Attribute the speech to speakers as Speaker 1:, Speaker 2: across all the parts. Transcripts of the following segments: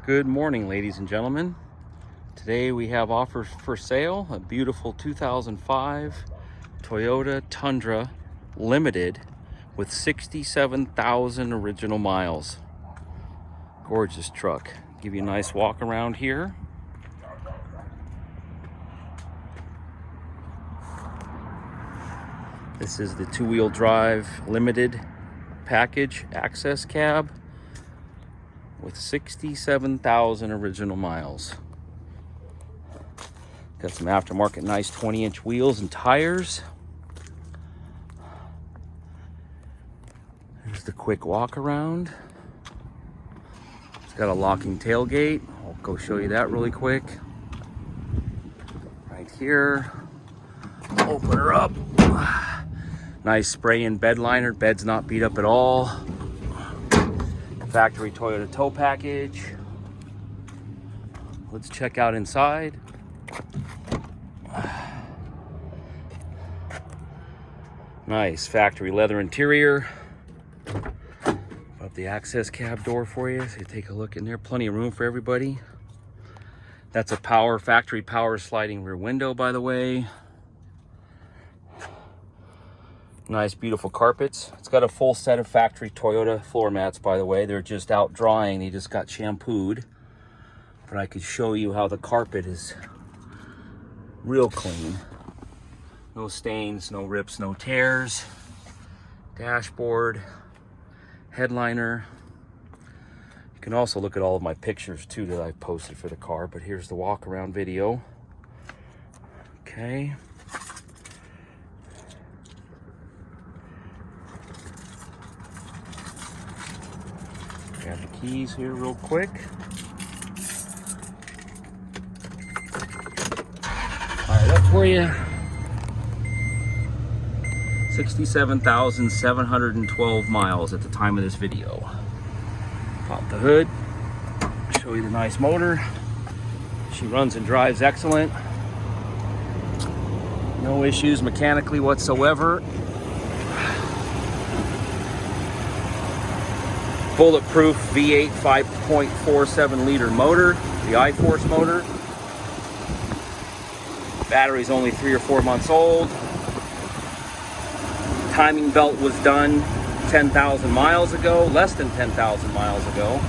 Speaker 1: Good morning, ladies and gentlemen. Today we have offers for sale a beautiful 2005 Toyota Tundra Limited with 67,000 original miles. Gorgeous truck. Give you a nice walk around here. This is the two-wheel drive limited package access cab with 67,000 original miles. Got some aftermarket nice 20-inch wheels and tires. There's the quick walk around. It's got a locking tailgate. I'll go show you that really quick. Right here. Open her up. Nice spray-in bed liner. Bed's not beat up at all. Factory Toyota tow package. Let's check out inside. Nice factory leather interior. Up the access cab door for you, so you take a look in there. Plenty of room for everybody. That's a factory power sliding rear window, by the way. Nice, beautiful carpets. It's got a full set of factory Toyota floor mats, by the way. They're just out drying. They just got shampooed. But I could show you how the carpet is real clean. No stains, no rips, no tears. Dashboard, headliner. You can also look at all of my pictures too that I've posted for the car, but here's the walk around video. Okay. Grab the keys here real quick. All right, up for you. 67,712 miles at the time of this video. Pop the hood, show you the nice motor. She runs and drives excellent. No issues mechanically whatsoever. Bulletproof V8 5.47 liter motor, the iForce motor. Battery's only 3 or 4 months old. Timing belt was done 10,000 miles ago, less than 10,000 miles ago.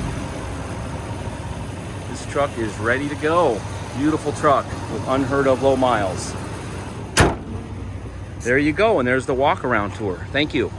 Speaker 1: This truck is ready to go. Beautiful truck with unheard of low miles. There you go, and there's the walk around tour. Thank you.